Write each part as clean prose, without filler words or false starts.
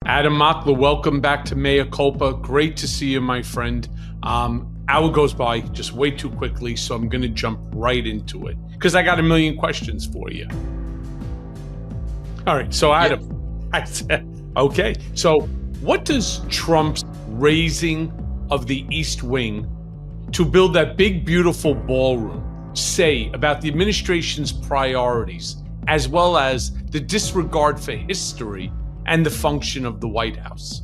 Adam Mockler, welcome back to Mea Culpa. Great to see you, my friend. Hour goes by just way too quickly, so I'm going to jump right into it because I got a million questions for you. All right, so Adam, I said, okay, so what does Trump's raising of the East Wing to build that big, beautiful ballroom say about the administration's priorities, as well as the disregard for history and the function of the White House?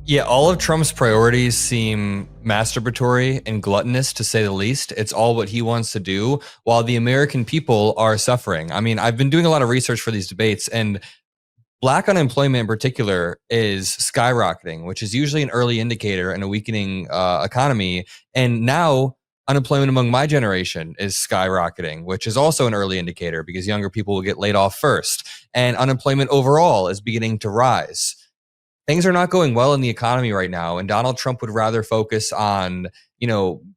Yeah, all of Trump's priorities seem masturbatory and gluttonous, to say the least. It's all what he wants to do, while the American people are suffering. I mean, I've been doing a lot of research for these debates, and Black unemployment in particular is skyrocketing, which is usually an early indicator in a weakening economy. And now unemployment among my generation is skyrocketing, which is also an early indicator because younger people will get laid off first. And unemployment overall is beginning to rise. Things are not going well in the economy right now, and Donald Trump would rather focus on,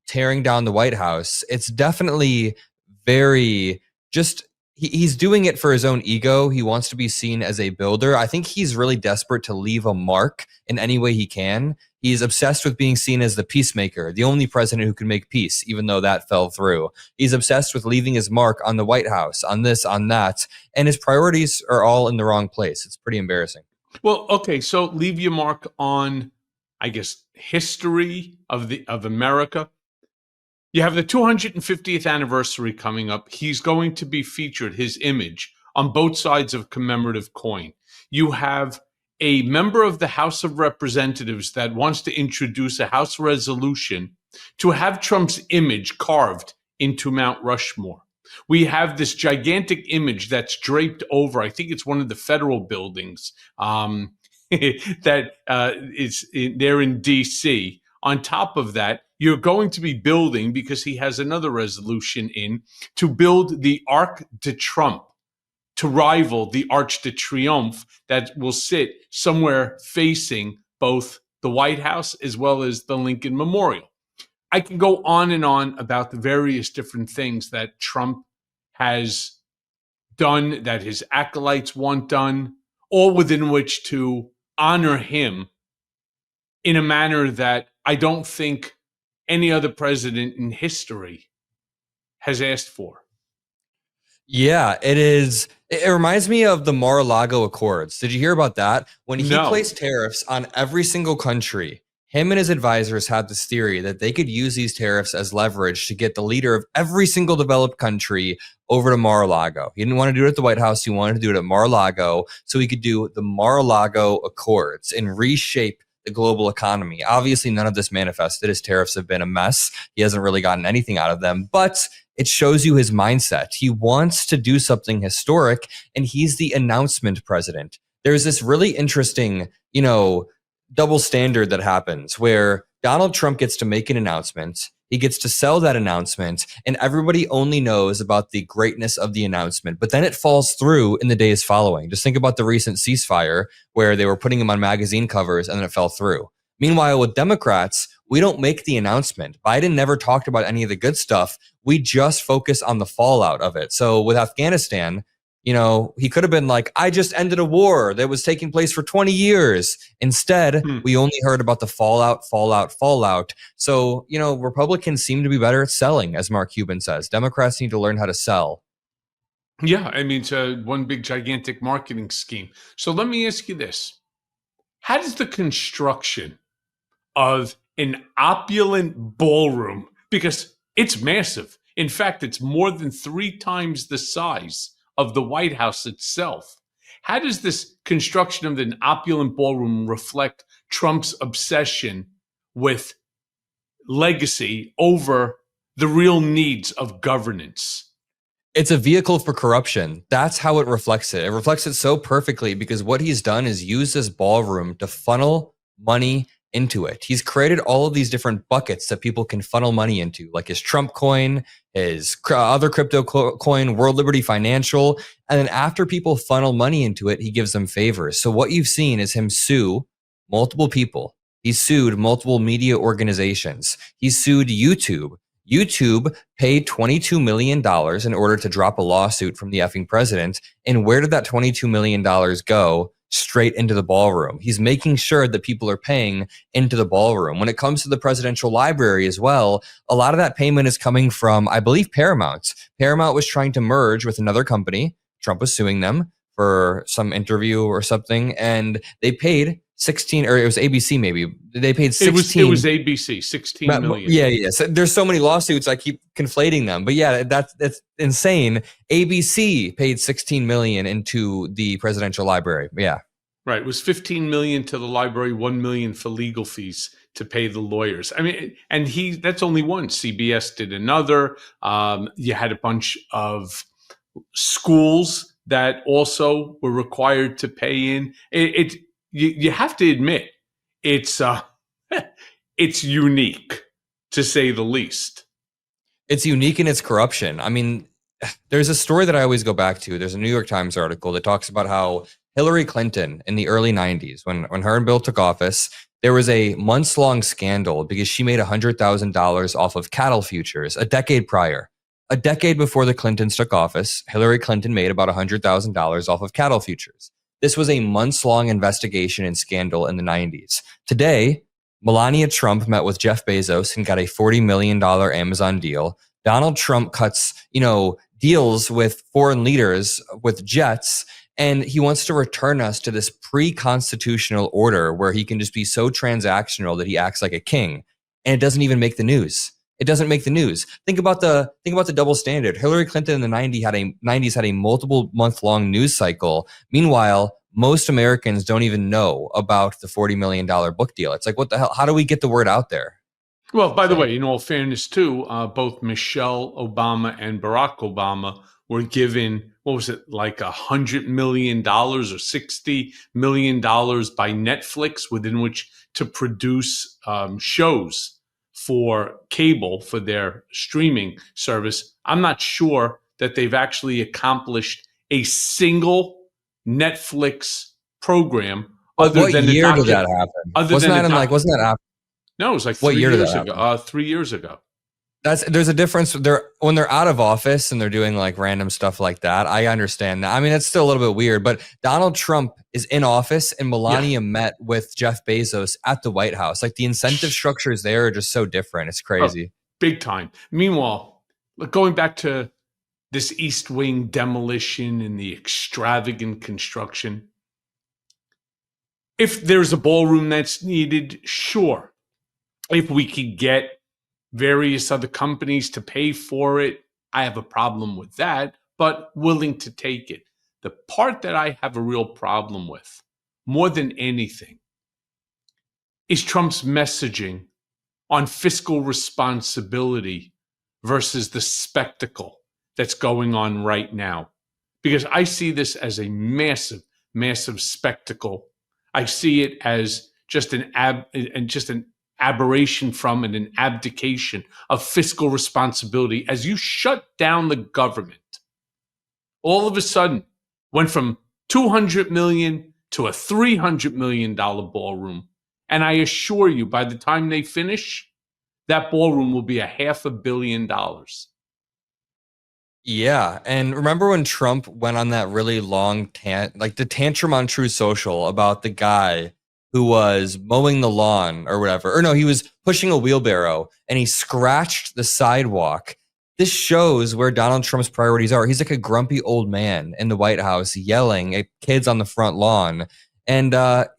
tearing down the White House. It's definitely very he's doing it for his own ego. He wants to be seen as a builder. I think he's really desperate to leave a mark in any way he can. He's obsessed with being seen as the peacemaker, the only president who can make peace, even though that fell through. He's obsessed with leaving his mark on the White House, on this, on that, and his priorities are all in the wrong place. It's pretty embarrassing. Well, okay, so leave your mark on, I guess, history of America. You have the 250th anniversary coming up. He's going to be featured, his image, on both sides of commemorative coin. You have a member of the House of Representatives that wants to introduce a House resolution to have Trump's image carved into Mount Rushmore. We have this gigantic image that's draped over, I think it's one of the federal buildings that is there in D.C. On top of that, you're going to be building, because he has another resolution in, to build the Arc de Trump to rival the Arch de Triomphe that will sit somewhere facing both the White House as well as the Lincoln Memorial. I can go on and on about the various different things that Trump has done, that his acolytes want done, all within which to honor him in a manner that I don't think any other president in history has asked for. Yeah, it is. It reminds me of the Mar-a-Lago Accords. Did you hear about that? When he placed tariffs on every single country, him and his advisors had this theory that they could use these tariffs as leverage to get the leader of every single developed country over to Mar-a-Lago. He didn't want to do it at the White House. He wanted to do it at Mar-a-Lago so he could do the Mar-a-Lago Accords and reshape the global economy. Obviously, none of this manifested. His tariffs have been a mess. He hasn't really gotten anything out of them, but it shows you his mindset. He wants to do something historic, and he's the announcement president. There's this really interesting, double standard that happens where Donald Trump gets to make an announcement. He gets to sell that announcement, and everybody only knows about the greatness of the announcement. But then it falls through in the days following. Just think about the recent ceasefire where they were putting him on magazine covers and then it fell through. Meanwhile, with Democrats, we don't make the announcement. Biden never talked about any of the good stuff. We just focus on the fallout of it. So with Afghanistan, he could have been like, I just ended a war that was taking place for 20 years. Instead, we only heard about the fallout. So, Republicans seem to be better at selling, as Mark Cuban says. Democrats need to learn how to sell. Yeah, I mean, it's one big gigantic marketing scheme. So let me ask you this. How does the construction of an opulent ballroom, because it's massive. In fact, it's more than 3 times the size of the White House itself. How does this construction of an opulent ballroom reflect Trump's obsession with legacy over the real needs of governance? It's a vehicle for corruption. That's how it reflects it. It reflects it so perfectly because what he's done is use this ballroom to funnel money into it. He's created all of these different buckets that people can funnel money into, like his Trump coin, his other crypto coin, World Liberty Financial. And then after people funnel money into it, he gives them favors. So what you've seen is him sue multiple people. He's sued multiple media organizations. He's sued YouTube. YouTube paid $22 million in order to drop a lawsuit from the effing president. And where did that $22 million go? straight into the ballroom. He's making sure that people are paying into the ballroom. When it comes to the presidential library as well, a lot of that payment is coming from, I believe, Paramount. Paramount was trying to merge with another company. Trump was suing them for some interview or something, and they paid 16, or it was ABC maybe. They paid 16. It was ABC, 16 million. Yeah. So there's so many lawsuits, I keep conflating them. But yeah, that's insane. ABC paid 16 million into the presidential library. Yeah. Right. It was 15 million to the library, 1 million for legal fees to pay the lawyers. I mean, and that's only one. CBS did another. You had a bunch of schools that also were required to pay in. You have to admit, it's it's unique, to say the least. It's unique in its corruption. I mean, there's a story that I always go back to. There's a New York Times article that talks about how Hillary Clinton in the early 90s, when her and Bill took office, there was a months-long scandal because she made $100,000 off of cattle futures a decade prior. A decade before the Clintons took office, Hillary Clinton made about $100,000 off of cattle futures. This was a months-long investigation and scandal in the 90s. Today, Melania Trump met with Jeff Bezos and got a $40 million Amazon deal. Donald Trump cuts, deals with foreign leaders with jets, and he wants to return us to this pre-constitutional order where he can just be so transactional that he acts like a king, and it doesn't even make the news. It doesn't make the news. Think about the double standard. Hillary Clinton in the 90s had a multiple month-long news cycle. Meanwhile, most Americans don't even know about the $40 million book deal. It's like, what the hell? How do we get the word out there? Well, by the way, in all fairness, too, both Michelle Obama and Barack Obama were given, what was it, like $100 million or $60 million by Netflix, within which to produce shows for cable, for their streaming service. I'm not sure that they've actually accomplished a single Netflix program. What year did that happen? Wasn't that after? No, it was like 3 years ago. 3 years ago. There's a difference. When they're out of office and they're doing like random stuff like that, I understand that. I mean, it's still a little bit weird, but Donald Trump is in office and Melania met with Jeff Bezos at the White House. Like the incentive structures there are just so different. It's crazy. Big time. Meanwhile, going back to this East Wing demolition and the extravagant construction, if there's a ballroom that's needed, sure. If we could get various other companies to pay for it, I have a problem with that, but willing to take it. The part that I have a real problem with, more than anything, is Trump's messaging on fiscal responsibility versus the spectacle that's going on right now. Because I see this as a massive, massive spectacle. I see it as just an aberration from and an abdication of fiscal responsibility as you shut down the government. All of a sudden, went from $200 million to a $300 million ballroom. And I assure you, by the time they finish, that ballroom will be $500 million. Yeah. And remember when Trump went on that really long the tantrum on True Social about the guy who was mowing the lawn or whatever. Or no, he was pushing a wheelbarrow and he scratched the sidewalk. This shows where Donald Trump's priorities are. He's like a grumpy old man in the White House yelling at kids on the front lawn. And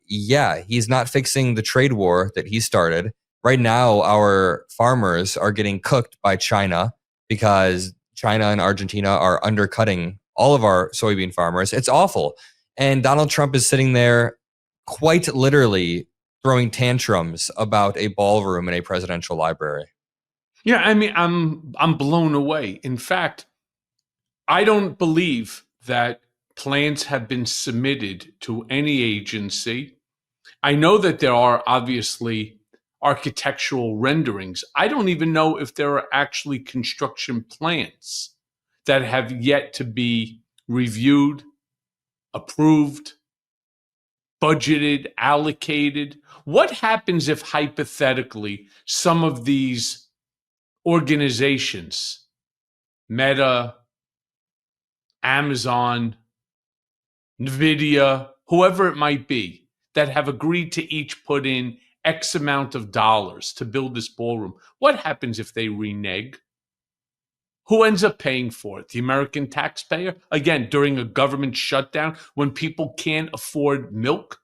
he's not fixing the trade war that he started. Right now, our farmers are getting cooked by China because China and Argentina are undercutting all of our soybean farmers. It's awful. And Donald Trump is sitting there quite literally throwing tantrums about a ballroom in a presidential library. Yeah, I mean, I'm blown away. In fact, I don't believe that plans have been submitted to any agency. I know that there are obviously architectural renderings. I don't even know if there are actually construction plans that have yet to be reviewed, approved, budgeted, allocated. What happens if hypothetically some of these organizations, Meta, Amazon, NVIDIA, whoever it might be, that have agreed to each put in X amount of dollars to build this ballroom. What happens if they renege? Who ends up paying for it? The American taxpayer? Again, during a government shutdown when people can't afford milk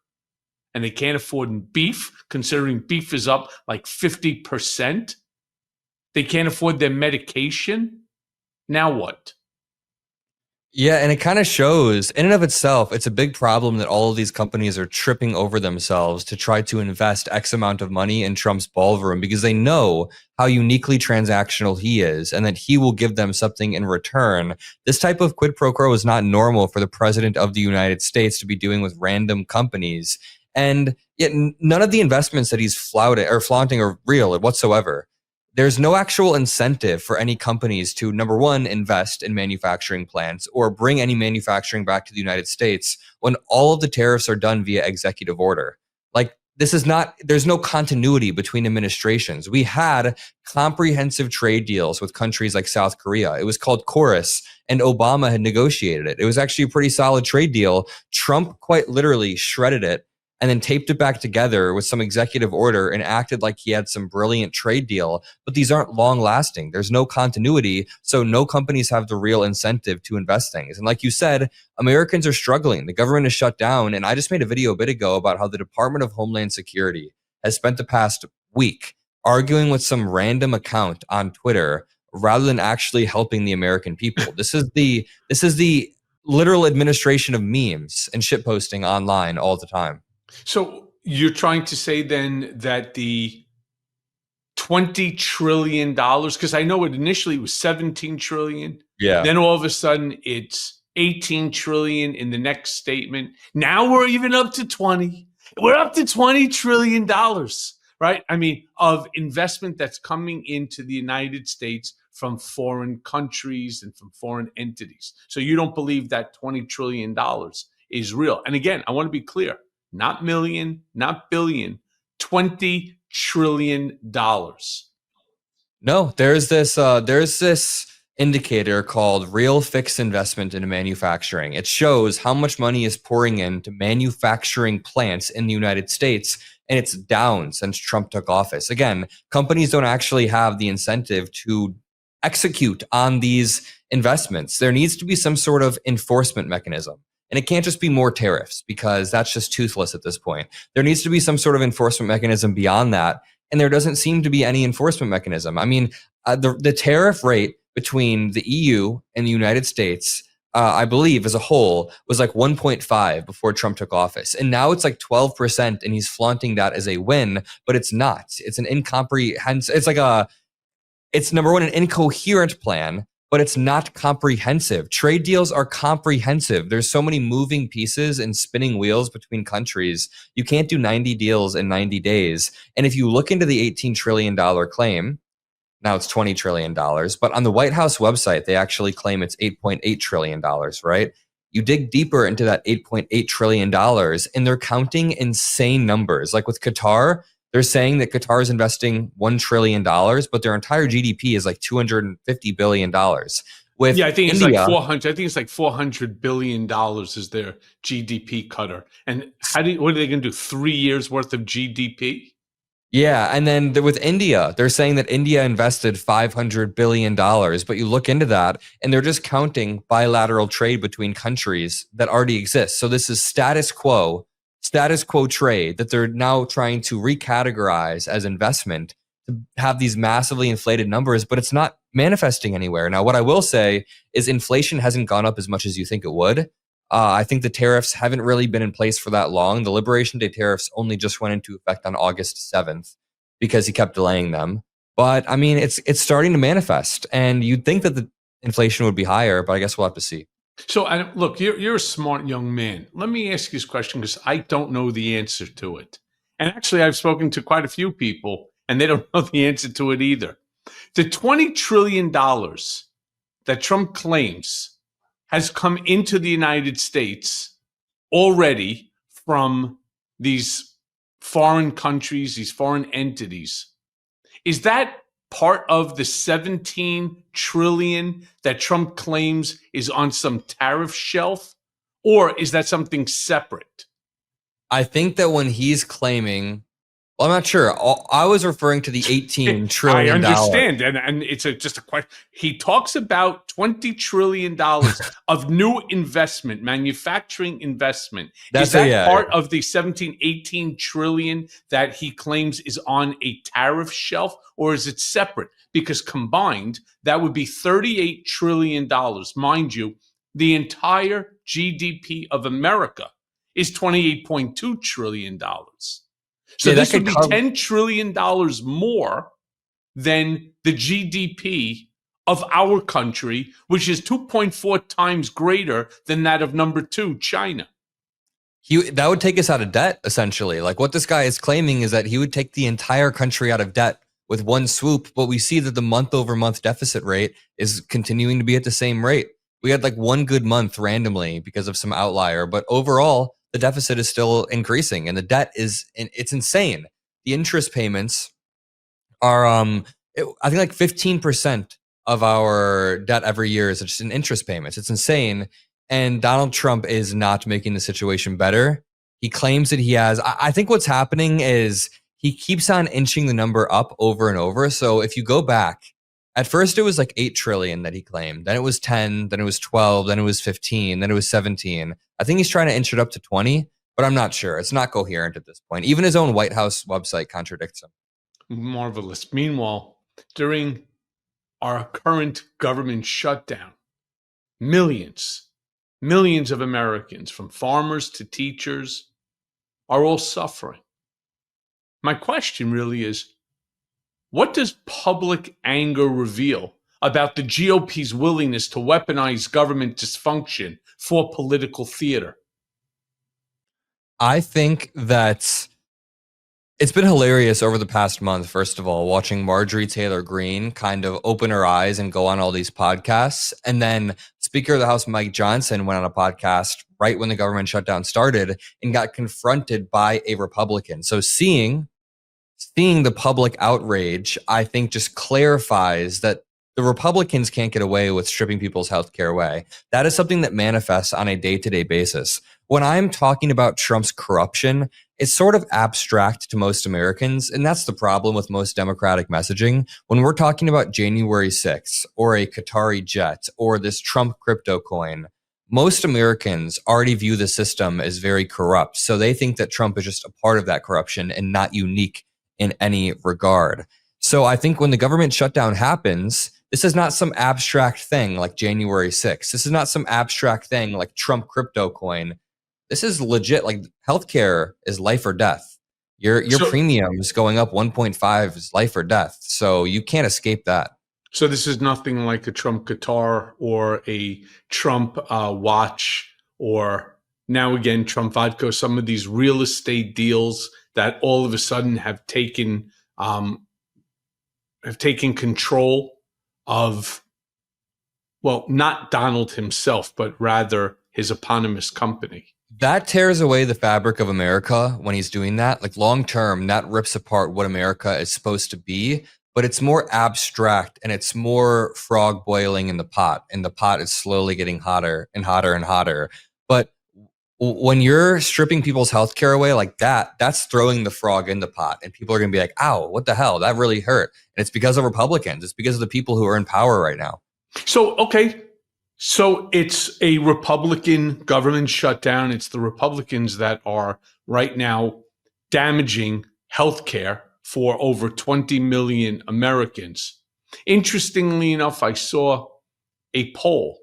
and they can't afford beef, considering beef is up like 50%. They can't afford their medication. Now what? Yeah, and it kind of shows in and of itself, it's a big problem that all of these companies are tripping over themselves to try to invest X amount of money in Trump's ballroom because they know how uniquely transactional he is and that he will give them something in return. This type of quid pro quo is not normal for the president of the United States to be doing with random companies. And yet none of the investments that he's flaunting are real whatsoever. There's no actual incentive for any companies to, number one, invest in manufacturing plants or bring any manufacturing back to the United States when all of the tariffs are done via executive order. Like, there's no continuity between administrations. We had comprehensive trade deals with countries like South Korea. It was called Chorus, and Obama had negotiated it. It was actually a pretty solid trade deal. Trump quite literally shredded it and then taped it back together with some executive order and acted like he had some brilliant trade deal. But these aren't long lasting. There's no continuity. So no companies have the real incentive to invest things. And like you said, Americans are struggling. The government is shut down. And I just made a video a bit ago about how the Department of Homeland Security has spent the past week arguing with some random account on Twitter rather than actually helping the American people. This is the literal administration of memes and shitposting online all the time. So you're trying to say then that the $20 trillion, because I know it initially was 17 trillion. Yeah. Then all of a sudden it's 18 trillion in the next statement. Now we're even up to 20. We're up to $20 trillion, right? I mean, of investment that's coming into the United States from foreign countries and from foreign entities. So you don't believe that $20 trillion is real. And again, I want to be clear. Not million, not billion, $20 trillion. No, there's this indicator called real fixed investment into manufacturing. It shows how much money is pouring into manufacturing plants in the United States, and it's down since Trump took office. Again, companies don't actually have the incentive to execute on these investments. There needs to be some sort of enforcement mechanism. And it can't just be more tariffs because that's just toothless at this point. There needs to be some sort of enforcement mechanism beyond that. And there doesn't seem to be any enforcement mechanism. I mean, the tariff rate between the EU and the United States, I believe as a whole, was like 1.5 before Trump took office. And now it's like 12% and he's flaunting that as a win, but it's not. It's an incomprehensive, it's number one, an incoherent plan, but it's not comprehensive. Trade deals are comprehensive. There's so many moving pieces and spinning wheels between countries. You can't do 90 deals in 90 days. And if you look into the $18 trillion claim, now it's $20 trillion, but on the White House website, they actually claim it's $8.8 trillion, right? You dig deeper into that $8.8 trillion and they're counting insane numbers. Like with Qatar, they're saying that Qatar is investing $1 trillion, but their entire GDP is like $250 billion. With I think it's India, like 400. I think it's like $400 billion is their GDP cutter. And what are they going to do? 3 years worth of GDP? Yeah, and then with India, they're saying that India invested $500 billion, but you look into that and they're just counting bilateral trade between countries that already exist. So this is status quo trade that they're now trying to recategorize as investment to have these massively inflated numbers, but it's not manifesting anywhere. Now, what I will say is inflation hasn't gone up as much as you think it would. I think the tariffs haven't really been in place for that long. The Liberation Day tariffs only just went into effect on August 7th because he kept delaying them. But I mean, it's starting to manifest, and you'd think that the inflation would be higher, but I guess we'll have to see. So, look, you're a smart young man. Let me ask you this question because I don't know the answer to it. And actually, I've spoken to quite a few people, and they don't know the answer to it either. The $20 trillion that Trump claims has come into the United States already from these foreign countries, these foreign entities. Is that part of the 17 trillion that Trump claims is on some tariff shelf? Or is that something separate? I think that when he's claiming, well, I'm not sure. I was referring to the $18 trillion. I understand. And it's just a question. He talks about $20 trillion of new investment, manufacturing investment. Is that part of the 17, 18 trillion that he claims is on a tariff shelf, or is it separate? Because combined, that would be $38 trillion. Mind you, the entire GDP of America is $28.2 trillion. So this would be $10 trillion more than the GDP of our country, which is 2.4 times greater than that of number 2, China. That would take us out of debt, essentially. Like what this guy is claiming is that he would take the entire country out of debt with one swoop, but we see that the month-over-month deficit rate is continuing to be at the same rate. We had like one good month randomly because of some outlier, but overall, the deficit is still increasing and the debt it's insane. The interest payments are, I think like 15% of our debt every year is just in interest payments. It's insane. And Donald Trump is not making the situation better. He claims that he has, I think what's happening is he keeps on inching the number up over and over. So if you go back, at first it was like 8 trillion that he claimed. Then it was 10, then it was 12, then it was 15, then it was 17. I think he's trying to inch it up to 20, but I'm not sure. It's not coherent at this point. Even his own White House website contradicts him. Marvelous. Meanwhile, during our current government shutdown, millions of Americans, from farmers to teachers, are all suffering. My question really is, what does public anger reveal about the GOP's willingness to weaponize government dysfunction for political theater? I think that it's been hilarious over the past month, first of all, watching Marjorie Taylor Greene kind of open her eyes and go on all these podcasts. And then Speaker of the House Mike Johnson went on a podcast right when the government shutdown started and got confronted by a Republican. So seeing the public outrage, I think, just clarifies that the Republicans can't get away with stripping people's health care away. That is something that manifests on a day-to-day basis. When I'm talking about Trump's corruption, it's sort of abstract to most Americans, and that's the problem with most Democratic messaging. When we're talking about January 6th or a Qatari jet or this Trump crypto coin, most Americans already view the system as very corrupt. So they think that Trump is just a part of that corruption and not unique in any regard. So I think when the government shutdown happens, this is not some abstract thing like January 6th. This is not some abstract thing like Trump crypto coin. This is legit. Like healthcare is life or death. Your premiums going up 1.5 is life or death. So you can't escape that. So this is nothing like a Trump guitar or a Trump watch, or now again Trump vodka. Some of these real estate deals that all of a sudden have taken control of, well, not Donald himself, but rather his eponymous company. That tears away the fabric of America when he's doing that. Like long term, that rips apart what America is supposed to be, but it's more abstract and it's more frog boiling in the pot, and the pot is slowly getting hotter and hotter and hotter. But when you're stripping people's healthcare away like that, that's throwing the frog in the pot, and people are going to be like, ow, what the hell? That really hurt. And it's because of Republicans. It's because of the people who are in power right now. So, okay. So it's a Republican government shutdown. It's the Republicans that are right now damaging healthcare for over 20 million Americans. Interestingly enough, I saw a poll.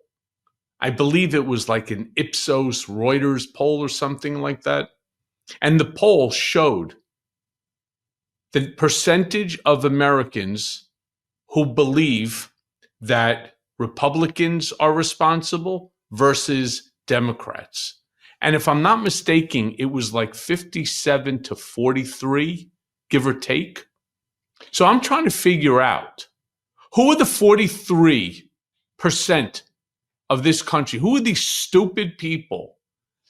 I believe it was like an Ipsos Reuters poll or something like that. And the poll showed the percentage of Americans who believe that Republicans are responsible versus Democrats. And if I'm not mistaken, it was like 57 to 43, give or take. So I'm trying to figure out, who are the 43% of this country? Who are these stupid people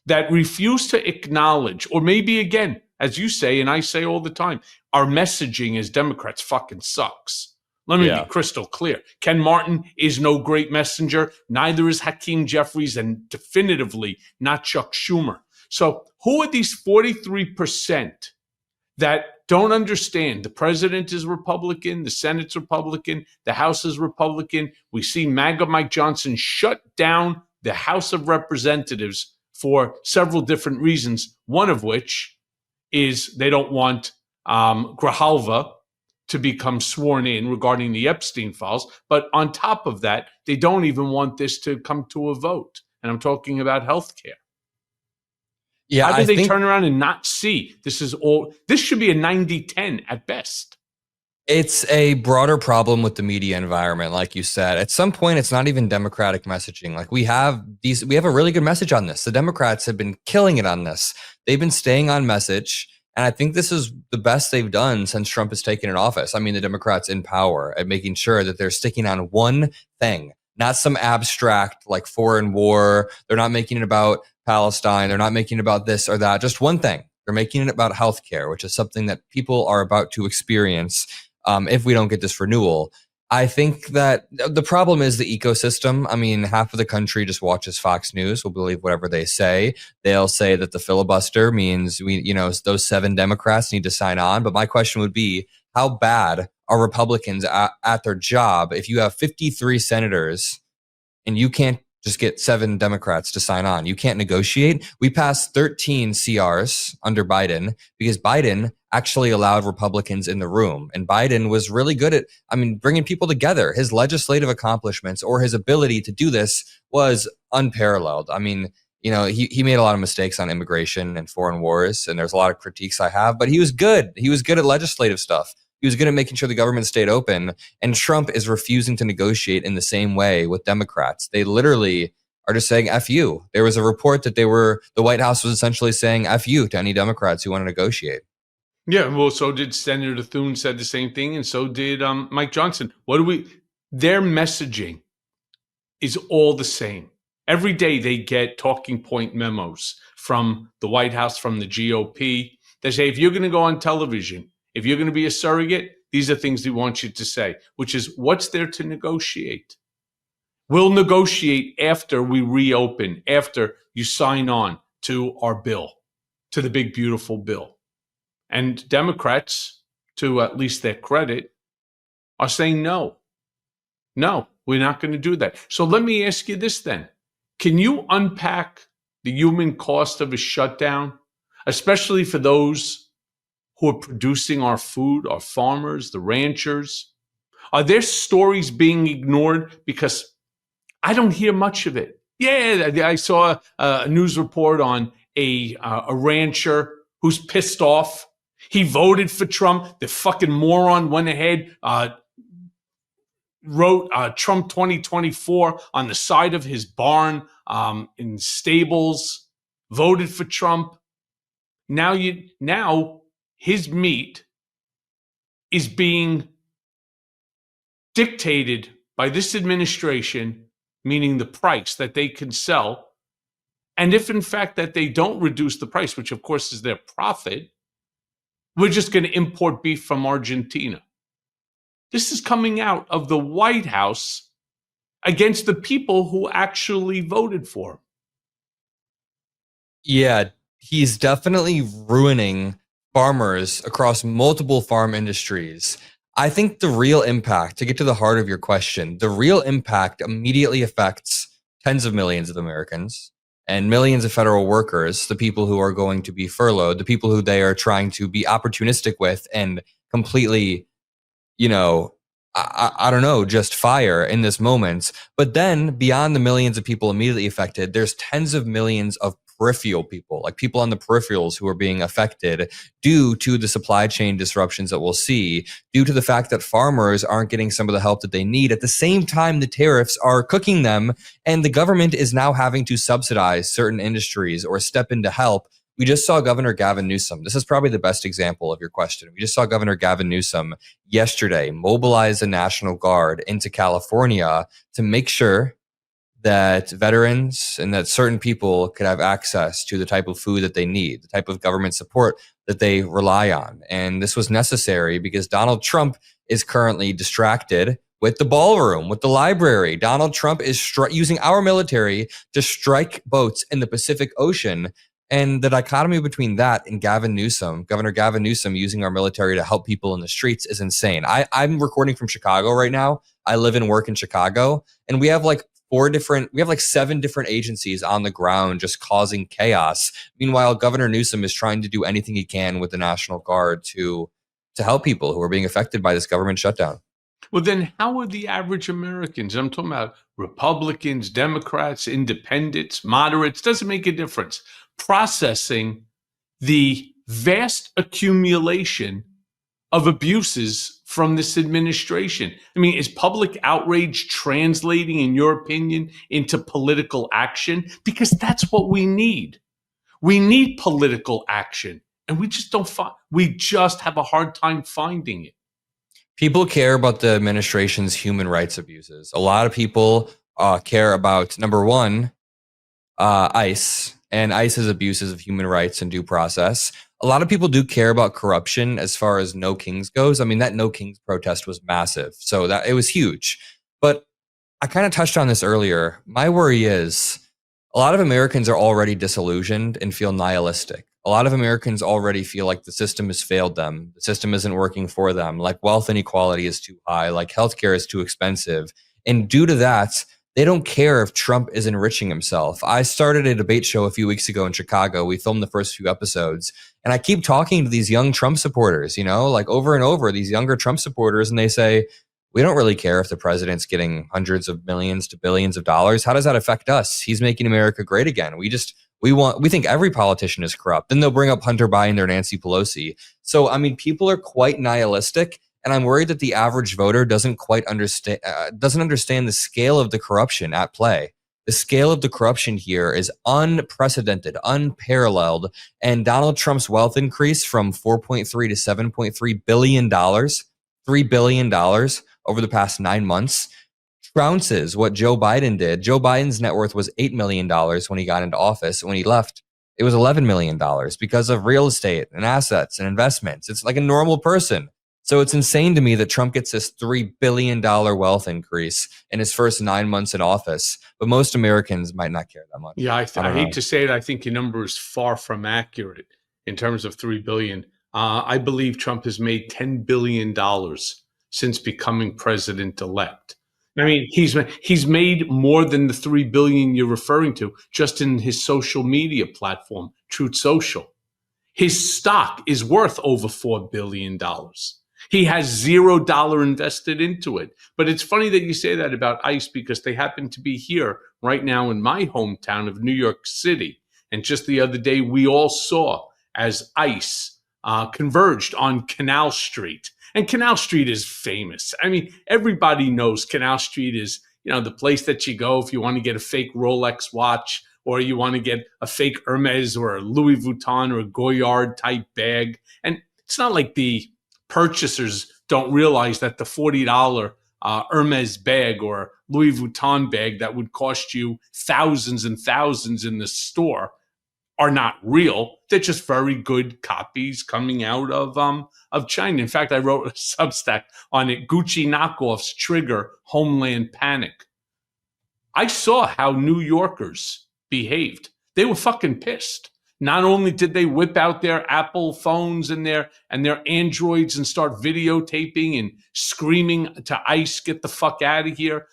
that refuse to acknowledge, or maybe again, as you say, and I say all the time, our messaging as Democrats fucking sucks. Let me be crystal clear. Ken Martin is no great messenger. Neither is Hakeem Jeffries, and definitively not Chuck Schumer. So Who are these 43% that don't understand? The president is Republican, the Senate's Republican, the House is Republican. We see MAGA Mike Johnson shut down the House of Representatives for several different reasons, one of which is they don't want Grijalva to become sworn in regarding the Epstein files. But on top of that, they don't even want this to come to a vote. And I'm talking about healthcare. Yeah, how do they turn around and not see this should be a 90-10 at best? It's a broader problem with the media environment, like you said. At some point, it's not even democratic messaging. Like we have a really good message on this. The Democrats have been killing it on this. They've been staying on message. And I think this is the best they've done since Trump has taken in office. I mean, the Democrats in power at making sure that they're sticking on one thing, not some abstract like foreign war. They're not making it about Palestine. They're not making it about this or that. Just one thing. They're making it about healthcare, which is something that people are about to experience if we don't get this renewal. I think that the problem is the ecosystem. I mean, half of the country just watches Fox News, will believe whatever they say. They'll say that the filibuster means those 7 Democrats need to sign on. But my question would be, how bad are Republicans at their job if you have 53 senators and you can't just get 7 Democrats to sign on? You can't negotiate. We passed 13 CRs under Biden because Biden actually allowed Republicans in the room. And Biden was really good at, bringing people together. His legislative accomplishments or his ability to do this was unparalleled. He made a lot of mistakes on immigration and foreign wars, and there's a lot of critiques I have, but he was good. He was good at legislative stuff. He was good at making sure the government stayed open. And Trump is refusing to negotiate in the same way with Democrats. They literally are just saying F you. There was a report that the White House was essentially saying F you to any Democrats who want to negotiate. Yeah, well, so did Senator Thune, said the same thing, and so did Mike Johnson. Their messaging is all the same. Every day they get talking point memos from the White House, from the GOP. They say, if you're going to go on television, if you're going to be a surrogate, these are things we want you to say, which is what's there to negotiate? We'll negotiate after we reopen, after you sign on to our bill, to the big, beautiful bill. And Democrats, to at least their credit, are saying no, we're not going to do that. So let me ask you this then. Can you unpack the human cost of a shutdown, especially for those who are producing our food, our farmers, the ranchers? Are their stories being ignored? Because I don't hear much of it. Yeah, I saw a news report on a rancher who's pissed off. He voted for Trump. The fucking moron went ahead, wrote Trump 2024 on the side of his barn in stables, voted for Trump. Now his meat is being dictated by this administration, meaning the price that they can sell. And if in fact that they don't reduce the price, which of course is their profit, we're just going to import beef from Argentina. This is coming out of the White House against the people who actually voted for him. Yeah, he's definitely ruining farmers across multiple farm industries. I think the real impact, to get to the heart of your question, the real impact immediately affects tens of millions of Americans and millions of federal workers, the people who are going to be furloughed, the people who they are trying to be opportunistic with and completely, I don't know, just fire in this moment. But then beyond the millions of people immediately affected, there's tens of millions of peripheral people, like people on the peripherals who are being affected due to the supply chain disruptions that we'll see, due to the fact that farmers aren't getting some of the help that they need. At the same time, the tariffs are cooking them, and the government is now having to subsidize certain industries or step in to help. We just saw Governor Gavin Newsom. This is probably the best example of your question. We just saw Governor Gavin Newsom yesterday mobilize the National Guard into California to make sure that veterans and that certain people could have access to the type of food that they need, the type of government support that they rely on. And this was necessary because Donald Trump is currently distracted with the ballroom, with the library. Donald Trump is using our military to strike boats in the Pacific Ocean And the dichotomy between that and Governor Gavin Newsom using our military to help people in the streets is insane. I'm recording from Chicago right now. I live and work in Chicago, and we have like 7 different agencies on the ground just causing chaos. Meanwhile, Governor Newsom is trying to do anything he can with the National Guard to help people who are being affected by this government shutdown. Well, then how are the average Americans? I'm talking about Republicans, Democrats, independents, moderates, doesn't make a difference, processing the vast accumulation of abuses from this administration. I mean, is public outrage translating, in your opinion, into political action? Because that's what we need. We need political action, and we just have a hard time finding it. People care about the administration's human rights abuses. A lot of people care about, number one, ICE and ICE's abuses of human rights and due process. A lot of people do care about corruption as far as No Kings goes. I mean, that No Kings protest was massive, so that it was huge. But I kind of touched on this earlier. My worry is a lot of Americans are already disillusioned and feel nihilistic. A lot of Americans already feel like the system has failed them. The system isn't working for them. Like wealth inequality is too high. Like healthcare is too expensive. And due to that, they don't care if Trump is enriching himself. I started a debate show a few weeks ago in Chicago. We filmed the first few episodes. And I keep talking to these young Trump supporters, like over and over, these younger Trump supporters. And they say, we don't really care if the president's getting hundreds of millions to billions of dollars. How does that affect us? He's making America great again. We think every politician is corrupt. Then they'll bring up Hunter Biden or Nancy Pelosi. So, I mean, people are quite nihilistic, and I'm worried that the average voter doesn't understand the scale of the corruption at play. The scale of the corruption here is unprecedented, unparalleled, and Donald Trump's wealth increase from $4.3 to $7.3 billion, $3 billion over the past 9 months trounces what Joe Biden did. Joe Biden's net worth was $8 million when he got into office. When he left, it was $11 million because of real estate and assets and investments. It's like a normal person. So it's insane to me that Trump gets this $3 billion wealth increase in his first 9 months in office, but most Americans might not care that much. Yeah, I hate to say it. I think your number is far from accurate in terms of $3 billion. I believe Trump has made $10 billion since becoming president-elect. I mean, he's made more than the $3 billion you're referring to just in his social media platform, Truth Social. His stock is worth over $4 billion. He has $0 invested into it. But it's funny that you say that about ICE because they happen to be here right now in my hometown of New York City. And just the other day, we all saw as ICE converged on Canal Street. And Canal Street is famous. I mean, everybody knows Canal Street is, the place that you go if you want to get a fake Rolex watch or you want to get a fake Hermes or a Louis Vuitton or a Goyard type bag. And it's not like the purchasers don't realize that the $40 Hermes bag or Louis Vuitton bag that would cost you thousands and thousands in the store are not real. They're just very good copies coming out of China. In fact, I wrote a Substack on it, Gucci knockoffs trigger Homeland panic. I saw how New Yorkers behaved. They were fucking pissed. Not only did they whip out their Apple phones and their Androids and start videotaping and screaming to ICE, get the fuck out of here.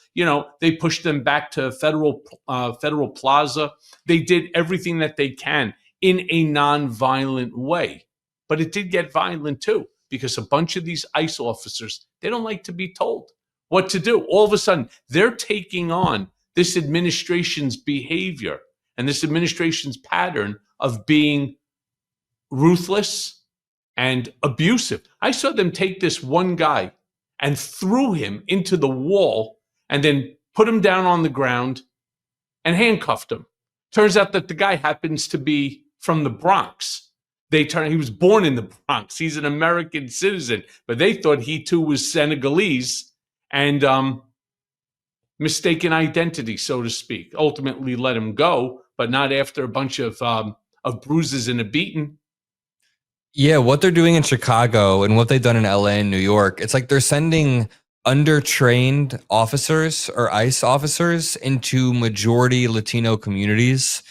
They pushed them back to Federal Plaza. They did everything that they can in a non-violent way. But it did get violent too, because a bunch of these ICE officers, they don't like to be told what to do. All of a sudden, they're taking on this administration's behavior and this administration's pattern of being ruthless and abusive. I saw them take this one guy and threw him into the wall and then put him down on the ground and handcuffed him. Turns out that the guy happens to be from the Bronx. He was born in the Bronx. He's an American citizen, but they thought he too was Senegalese and mistaken identity, so to speak. Ultimately let him go, but not after a bunch of bruises and a beating. Yeah, what they're doing in Chicago and what they've done in LA and New York, it's like they're sending undertrained officers or ICE officers into majority Latino communities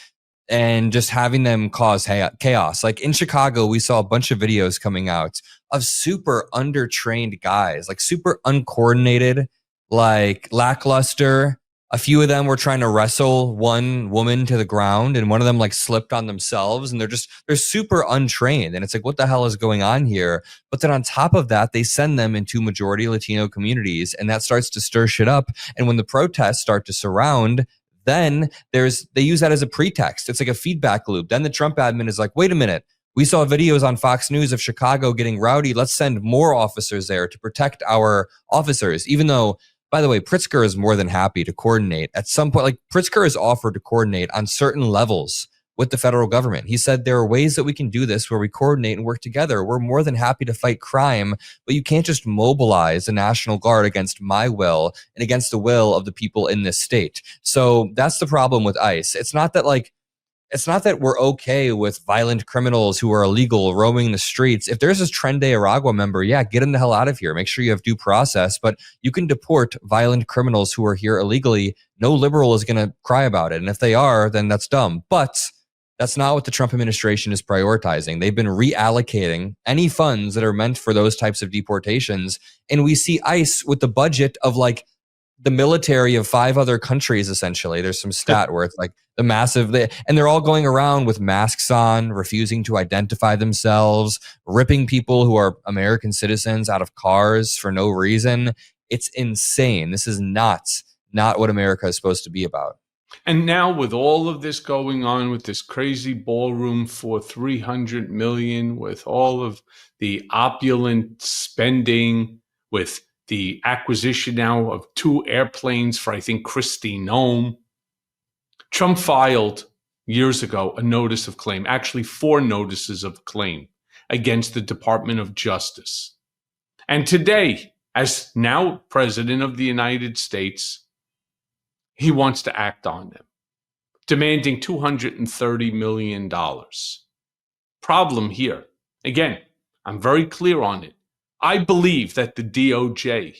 and just having them cause chaos. Like in Chicago, we saw a bunch of videos coming out of super undertrained guys, like super uncoordinated, like lackluster. A few of them were trying to wrestle one woman to the ground, and one of them like slipped on themselves, and they're super untrained. And it's like, what the hell is going on here? But then on top of that, they send them into majority Latino communities, and that starts to stir shit up. And when the protests start to surround, then they use that as a pretext. It's like a feedback loop. Then the Trump admin is like, wait a minute, we saw videos on Fox News of Chicago getting rowdy. Let's send more officers there to protect our officers. Even though, by the way, Pritzker is more than happy to coordinate. At some point, like Pritzker has offered to coordinate on certain levels with the federal government. He said there are ways that we can do this where we coordinate and work together. We're more than happy to fight crime, but you can't just mobilize the National Guard against my will and against the will of the people in this state. So that's the problem with ICE. It's not that we're okay with violent criminals who are illegal roaming the streets. If there's this Tren de Aragua member, yeah, get him the hell out of here. Make sure you have due process, but you can deport violent criminals who are here illegally. No liberal is going to cry about it. And if they are, then that's dumb. But that's not what the Trump administration is prioritizing. They've been reallocating any funds that are meant for those types of deportations. And we see ICE with the budget of like the military of 5 other countries, essentially. There's some stat where it's like the massive, and they're all going around with masks on, refusing to identify themselves, ripping people who are American citizens out of cars for no reason. It's insane. This is not what America is supposed to be about. And now with all of this going on, with this crazy ballroom for $300 million, with all of the opulent spending, with the acquisition now of 2 airplanes for, I think, Kristi Noem, Trump filed years ago a notice of claim, actually 4 notices of claim against the Department of Justice. And today, as now President of the United States, he wants to act on them, demanding $230 million. Problem here, again, I'm very clear on it. I believe that the DOJ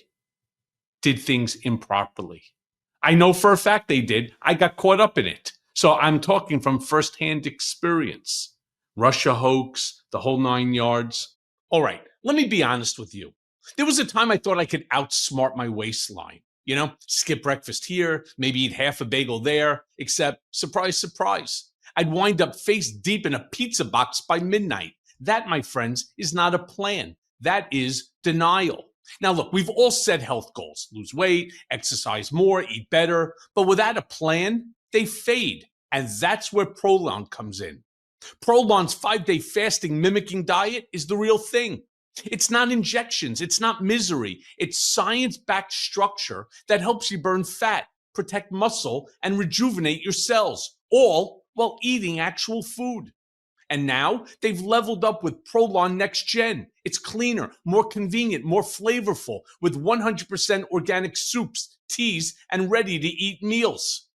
did things improperly. I know for a fact they did. I got caught up in it. So I'm talking from firsthand experience. Russia hoax, the whole 9 yards. All right, let me be honest with you. There was a time I thought I could outsmart my waistline. You know, skip breakfast here, maybe eat half a bagel there, except, surprise, surprise, I'd wind up face deep in a pizza box by midnight. That, my friends, is not a plan. That is denial. Now, look, we've all set health goals: lose weight, exercise more, eat better. But without a plan, they fade. And that's where Prolon comes in. Prolon's 5-day fasting mimicking diet is the real thing. It's not injections. It's not misery. It's science-backed structure that helps you burn fat, protect muscle, and rejuvenate your cells, all while eating actual food. And now they've leveled up with Prolon Next Gen. It's cleaner, more convenient, more flavorful, with 100% organic soups, teas, and ready-to-eat meals.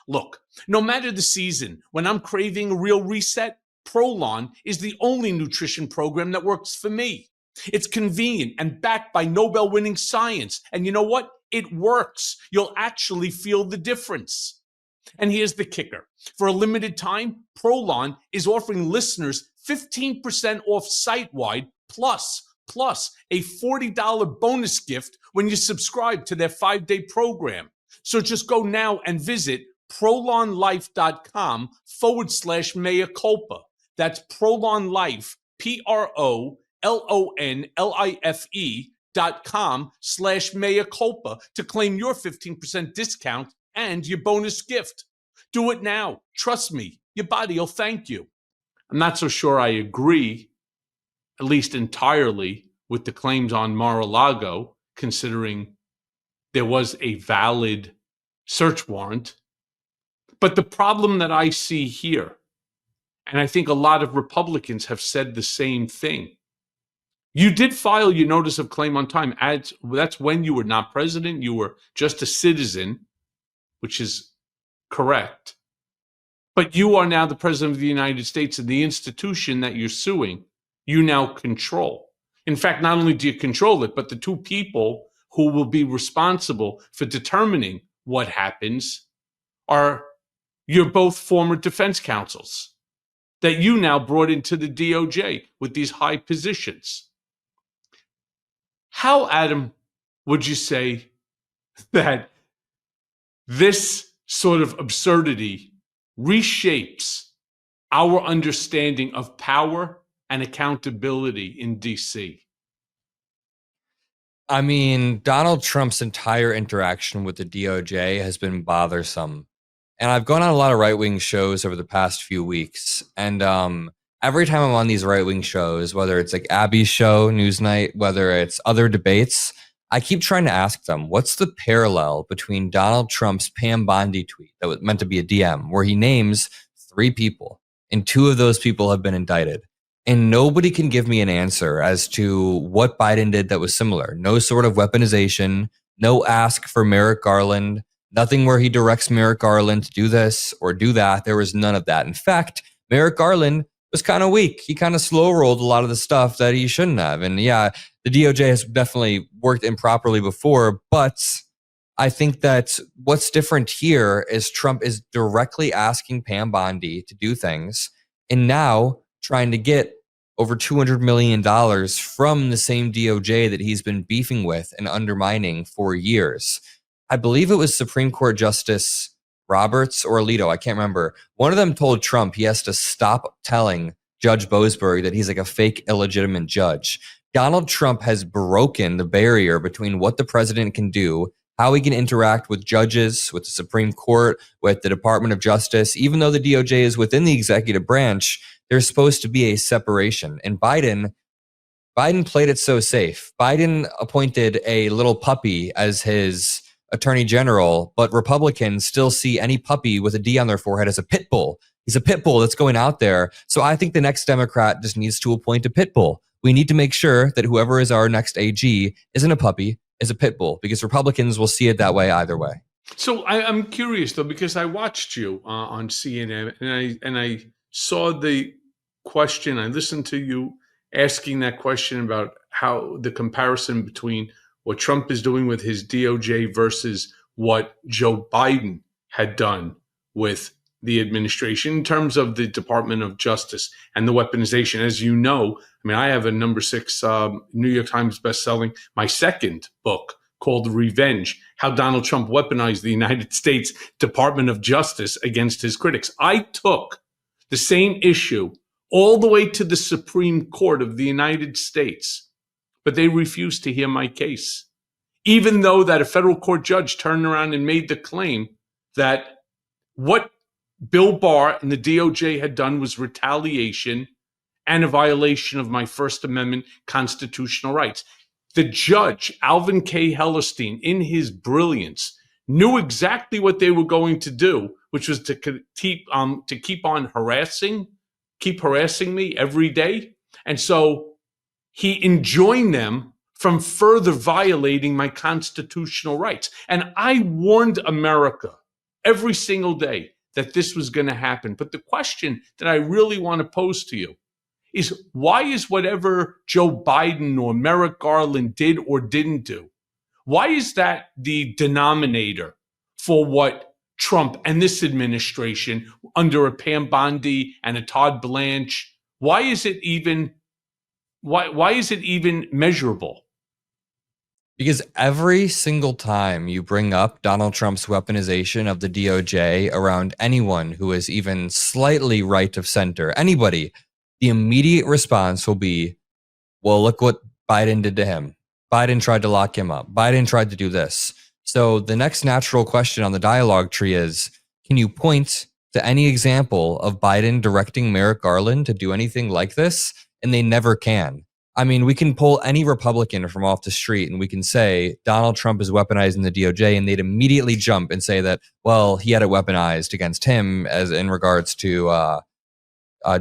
Look, no matter the season, when I'm craving a real reset, Prolon is the only nutrition program that works for me. It's convenient and backed by Nobel-winning science. And you know what? It works. You'll actually feel the difference. And here's the kicker. For a limited time, Prolon is offering listeners 15% off site-wide plus a $40 bonus gift when you subscribe to their 5-day program. So just go now and visit prolonlife.com/mea culpa. That's prolonlife, prolonlife.com/mea culpa to claim your 15% discount and your bonus gift. Do it now. Trust me, your body will thank you. I'm not so sure I agree, at least entirely, with the claims on Mar-a-Lago, considering there was a valid search warrant. But the problem that I see here, and I think a lot of Republicans have said the same thing, you did file your notice of claim on time. That's when you were not president. You were just a citizen, which is correct. But you are now the president of the United States, and the institution that you're suing, you now control. In fact, not only do you control it, but the 2 people who will be responsible for determining what happens are You're both former defense counsels that you now brought into the DOJ with these high positions. How, Adam, would you say that this sort of absurdity reshapes our understanding of power and accountability in DC? I mean, Donald Trump's entire interaction with the DOJ has been bothersome. And I've gone on a lot of right-wing shows over the past few weeks. And every time I'm on these right-wing shows, whether it's like Abby's show, Newsnight, whether it's other debates, I keep trying to ask them, what's the parallel between Donald Trump's Pam Bondi tweet that was meant to be a DM, where he names 3 people, and 2 of those people have been indicted? And nobody can give me an answer as to what Biden did that was similar. No sort of weaponization, no ask for Merrick Garland, nothing where he directs Merrick Garland to do this or do that. There was none of that. In fact, Merrick Garland was kind of weak. He kind of slow rolled a lot of the stuff that he shouldn't have. And yeah, the DOJ has definitely worked improperly before, but I think that what's different here is Trump is directly asking Pam Bondi to do things and now trying to get over $200 million from the same DOJ that he's been beefing with and undermining for years. I believe it was Supreme Court Justice Roberts or Alito, I can't remember. One of them told Trump he has to stop telling Judge Boasberg that he's like a fake, illegitimate judge. Donald Trump has broken the barrier between what the president can do, how he can interact with judges, with the Supreme Court, with the Department of Justice. Even though the DOJ is within the executive branch, there's supposed to be a separation. And Biden played it so safe. Biden appointed a little puppy as his attorney general, but Republicans still see any puppy with a D on their forehead as a pit bull. He's a pit bull that's going out there. So I think the next Democrat just needs to appoint a pit bull. We need to make sure that whoever is our next AG isn't a puppy, is a pit bull, because Republicans will see it that way either way. So I'm curious though, because I watched you on CNN and I saw the question. I listened to you asking that question about how the comparison between what Trump is doing with his DOJ versus what Joe Biden had done with the administration in terms of the Department of Justice and the weaponization. As you know, I mean, I have a number 6 New York Times bestselling, my second book called Revenge, How Donald Trump Weaponized the United States Department of Justice Against His Critics. I took the same issue all the way to the Supreme Court of the United States, but they refused to hear my case, even though that a federal court judge turned around and made the claim that what Bill Barr and the DOJ had done was retaliation and a violation of my First Amendment constitutional rights. The judge, Alvin K. Hellerstein, in his brilliance, knew exactly what they were going to do, which was to keep on harassing me every day. And so he enjoined them from further violating my constitutional rights. And I warned America every single day that this was going to happen. But the question that I really want to pose to you is, why is whatever Joe Biden or Merrick Garland did or didn't do, why is that the denominator for what Trump and this administration under a Pam Bondi and a Todd Blanche, why is it even measurable? Because every single time you bring up Donald Trump's weaponization of the DOJ around anyone who is even slightly right of center, anybody, the immediate response will be, well, look what Biden did to him. Biden tried to lock him up. Biden tried to do this. So the next natural question on the dialogue tree is, can you point to any example of Biden directing Merrick Garland to do anything like this? And they never can. I mean, we can pull any Republican from off the street and we can say Donald Trump is weaponizing the DOJ, and they'd immediately jump and say that, well, he had it weaponized against him as in regards to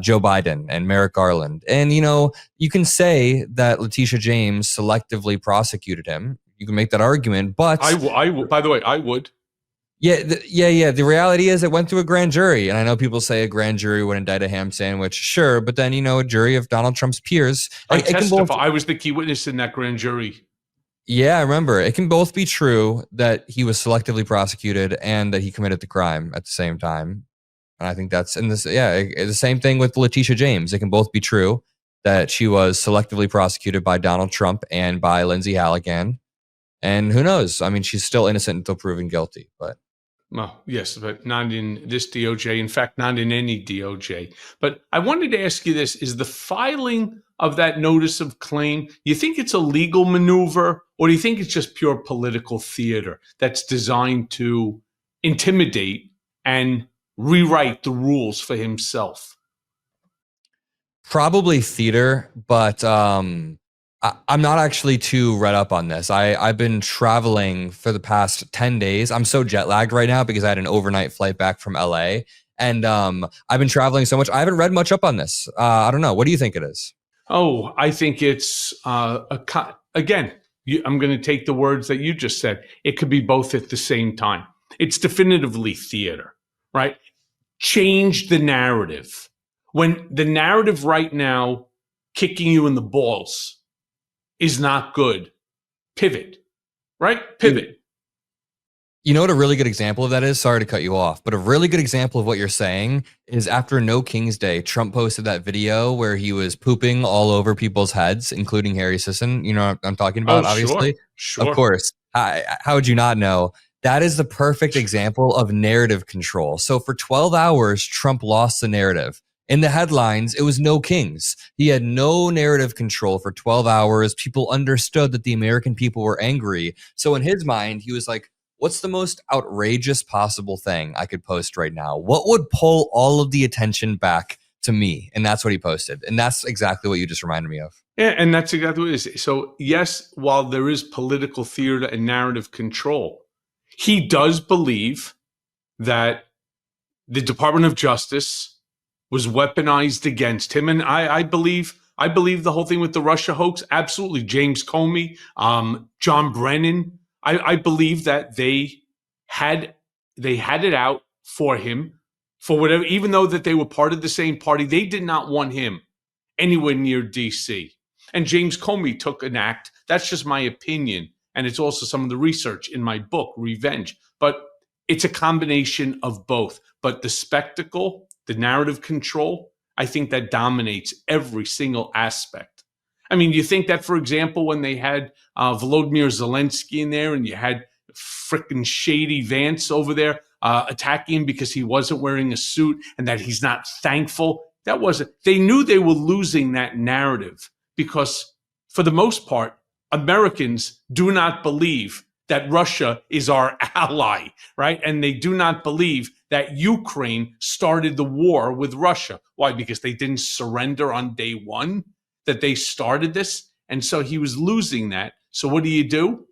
Joe Biden and Merrick Garland. And, you know, you can say that Letitia James selectively prosecuted him. You can make that argument, but by the way, I would. Yeah. The reality is it went through a grand jury. And I know people say a grand jury would indict a ham sandwich. Sure. But then, you know, a jury of Donald Trump's peers. I testify. I was the key witness in that grand jury. Yeah, I remember. It can both be true that he was selectively prosecuted and that he committed the crime at the same time. And I think that's in this. Yeah, the same thing with Letitia James. It can both be true that she was selectively prosecuted by Donald Trump and by Lindsay Halligan. And who knows? I mean, she's still innocent until proven guilty. But well, yes, but not in this DOJ. In fact, not in any DOJ. But I wanted to ask you this: is the filing of that notice of claim, you think it's a legal maneuver, or do you think it's just pure political theater that's designed to intimidate and rewrite the rules for himself? Probably theater, but I'm not actually too read up on this. I've been traveling for the past 10 days. I'm so jet lagged right now because I had an overnight flight back from LA. And I've been traveling so much. I haven't read much up on this. I don't know. What do you think it is? Oh, I think it's, again, I'm going to take the words that you just said. It could be both at the same time. It's definitively theater, right? Change the narrative. When the narrative right now, kicking you in the balls, is not good, pivot, right? Pivot. You know what a really good example of that is? Sorry to cut you off, but a really good example of what you're saying is after No King's Day, Trump posted that video where he was pooping all over people's heads, including Harry Sisson. You know what I'm talking about, obviously? Sure. Of course. How would you not know? That is the perfect example of narrative control. So for 12 hours, Trump lost the narrative. In the headlines, it was no kings. He had no narrative control for 12 hours. People understood that the American people were angry. So in his mind, he was like, what's the most outrageous possible thing I could post right now? What would pull all of the attention back to me? And that's what he posted. And that's exactly what you just reminded me of. Yeah, and that's exactly what it is. So yes, while there is political theater and narrative control, he does believe that the Department of Justice was weaponized against him. And I believe the whole thing with the Russia hoax, absolutely. James Comey, John Brennan, I believe that they had it out for him for whatever, even though that they were part of the same party, they did not want him anywhere near DC. And James Comey took an act. That's just my opinion. And it's also some of the research in my book, Revenge. But it's a combination of both. But the spectacle, the narrative control, I think that dominates every single aspect. I mean, you think that, for example, when they had Volodymyr Zelensky in there and you had frickin' shady Vance over there attacking him because he wasn't wearing a suit and that he's not thankful, they knew they were losing that narrative because, for the most part, Americans do not believe that Russia is our ally, right? And they do not believe that Ukraine started the war with Russia. Why? Because they didn't surrender on day one, that they started this. And so he was losing that. So what do?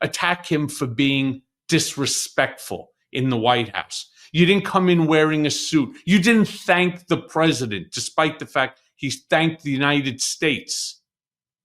Attack him for being disrespectful in the White House. You didn't come in wearing a suit. You didn't thank the president, despite the fact he's thanked the United States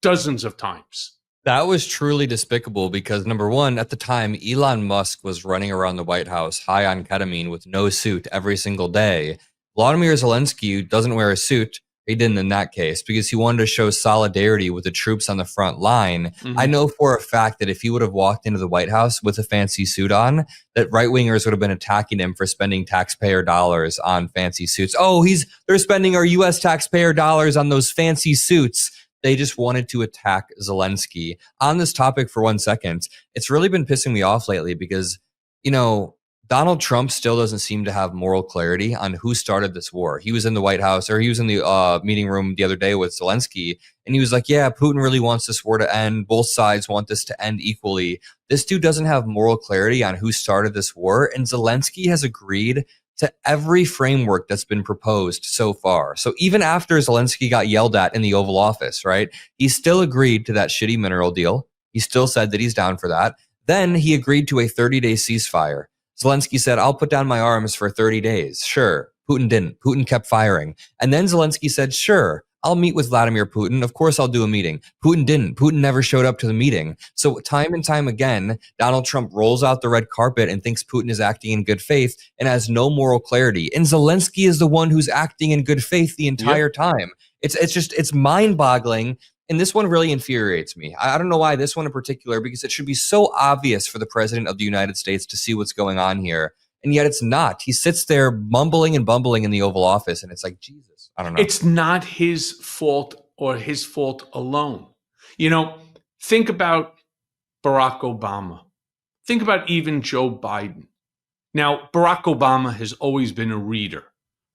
dozens of times. That was truly despicable because, number one, at the time, Elon Musk was running around the White House high on ketamine with no suit every single day. Volodymyr Zelensky doesn't wear a suit. He didn't in that case because he wanted to show solidarity with the troops on the front line. Mm-hmm. I know for a fact that if he would have walked into the White House with a fancy suit on, that right-wingers would have been attacking him for spending taxpayer dollars on fancy suits. Oh, they're spending our U.S. taxpayer dollars on those fancy suits. They just wanted to attack Zelensky. On this topic for 1 second, it's really been pissing me off lately because, Donald Trump still doesn't seem to have moral clarity on who started this war. He was in the White House, or he was in the meeting room the other day with Zelensky, and he was like, yeah, Putin really wants this war to end. Both sides want this to end equally. This dude doesn't have moral clarity on who started this war, and Zelensky has agreed to every framework that's been proposed so far. So even after Zelensky got yelled at in the Oval Office, right, he still agreed to that shitty mineral deal. He still said that he's down for that. Then he agreed to a 30-day ceasefire. Zelensky said, I'll put down my arms for 30 days. Sure. Putin didn't. Putin kept firing. And then Zelensky said, sure, I'll meet with Vladimir Putin. Of course, I'll do a meeting. Putin didn't. Putin never showed up to the meeting. So time and time again, Donald Trump rolls out the red carpet and thinks Putin is acting in good faith and has no moral clarity. And Zelensky is the one who's acting in good faith the entire time. It's mind-boggling. And this one really infuriates me. I don't know why this one in particular, because it should be so obvious for the president of the United States to see what's going on here. and yet it's not. He sits there mumbling and bumbling in the Oval Office, and it's like, Jesus, I don't know. It's not his fault or his fault alone. Think about Barack Obama. Think about even Joe Biden. Now, Barack Obama has always been a reader,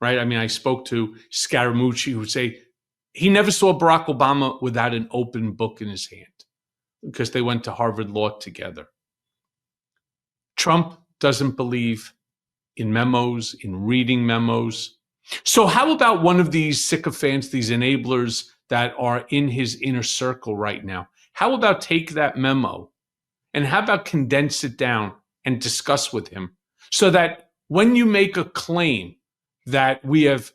right? I mean, I spoke to Scaramucci, who would say he never saw Barack Obama without an open book in his hand because they went to Harvard Law together. Trump doesn't believe in memos, in reading memos. So how about one of these sycophants, these enablers that are in his inner circle right now? How about take that memo and how about condense it down and discuss with him so that when you make a claim that we have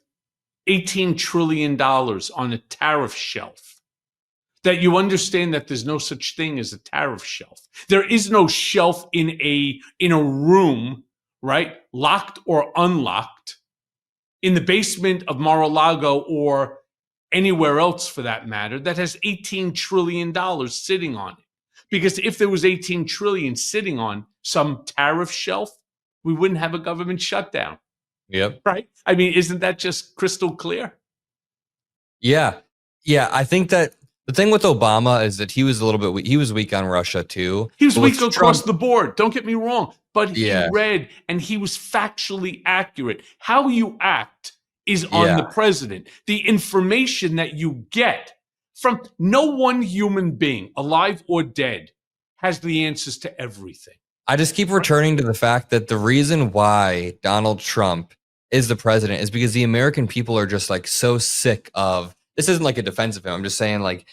$18 trillion on a tariff shelf, that you understand that there's no such thing as a tariff shelf. There is no shelf in a room, right? Locked or unlocked in the basement of Mar-a-Lago or anywhere else for that matter that has $18 trillion sitting on it. Because if there was 18 trillion sitting on some tariff shelf, we wouldn't have a government shutdown. Yep. Right? I mean, isn't that just crystal clear? Yeah. Yeah. I think that the thing with Obama is that he was a little bit weak. He was weak on Russia too. He was weak across the board. Don't get me wrong. But he Yeah. read and he was factually accurate. How you act is on the president. The information that you get from no one human being, alive or dead, has the answers to everything. I just keep returning to the fact that the reason why Donald Trump is the president is because the American people are just like so sick of, this isn't like a defense of him. I'm just saying like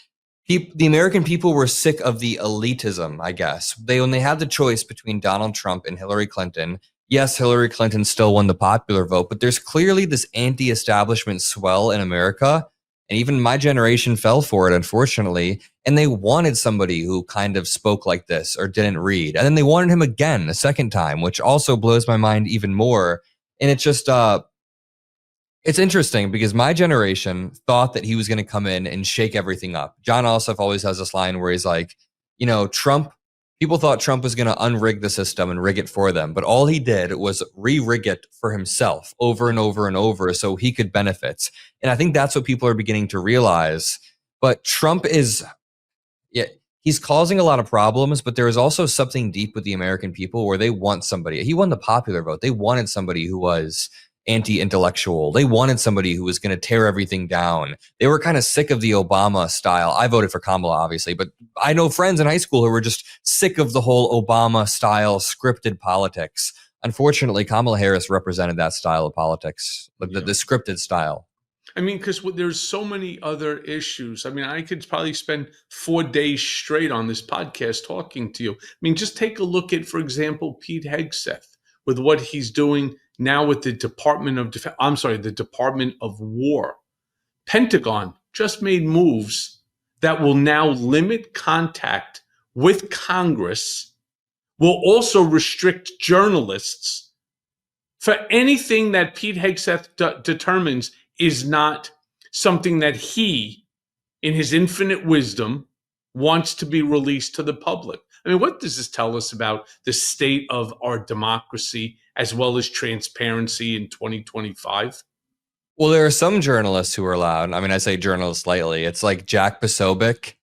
the American people were sick of the elitism, I guess. When they had the choice between Donald Trump and Hillary Clinton, yes, Hillary Clinton still won the popular vote, but there's clearly this anti-establishment swell in America. And even my generation fell for it, unfortunately. And they wanted somebody who kind of spoke like this or didn't read. And then they wanted him again a second time, which also blows my mind even more. And it's just, it's interesting because my generation thought that he was going to come in and shake everything up. John Ossoff always has this line where he's like, people thought Trump was going to unrig the system and rig it for them. But all he did was re-rig it for himself over and over and over so he could benefit. And I think that's what people are beginning to realize. But Trump he's causing a lot of problems, but there is also something deep with the American people where they want somebody. He won the popular vote. They wanted somebody who was anti-intellectual. They wanted somebody who was going to tear everything down. They were kind of sick of the Obama style. I voted for Kamala, obviously, but I know friends in high school who were just sick of the whole Obama style scripted politics. Unfortunately, Kamala Harris represented that style of politics, the scripted style. I mean, because there's so many other issues. I mean, I could probably spend 4 days straight on this podcast talking to you. I mean, just take a look at, for example, Pete Hegseth with what he's doing now with the Department of War. Pentagon just made moves that will now limit contact with Congress, will also restrict journalists for anything that Pete Hegseth determines is not something that he, in his infinite wisdom, wants to be released to the public. I mean, what does this tell us about the state of our democracy as well as transparency in 2025? Well, there are some journalists who are allowed. I mean, I say journalists lightly. It's like Jack Posobiec,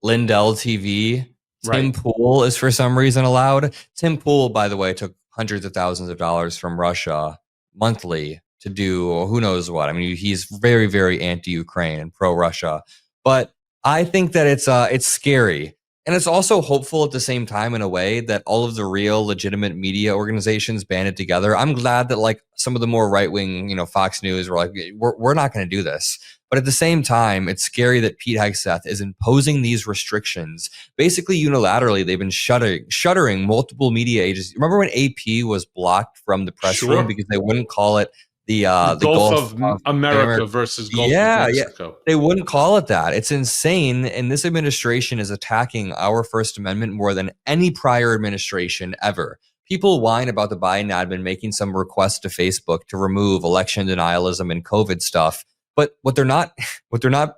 Lindell TV, Tim Pool is for some reason allowed. Tim Pool, by the way, took hundreds of thousands of dollars from Russia monthly to do who knows what. I mean, he's very, very anti-Ukraine and pro-Russia. But I think that it's scary. And it's also hopeful at the same time in a way that all of the real legitimate media organizations banded together. I'm glad that like some of the more right-wing, Fox News were like, we're not going to do this. But at the same time, it's scary that Pete Hegseth is imposing these restrictions. Basically, unilaterally, they've been shuttering multiple media agencies. Remember when AP was blocked from the press room because they wouldn't call it the Gulf of America versus Gulf of Mexico. Yeah. They wouldn't call it that. It's insane. And this administration is attacking our First Amendment more than any prior administration ever. People whine about the Biden admin making some request to Facebook to remove election denialism and COVID stuff. But what they're not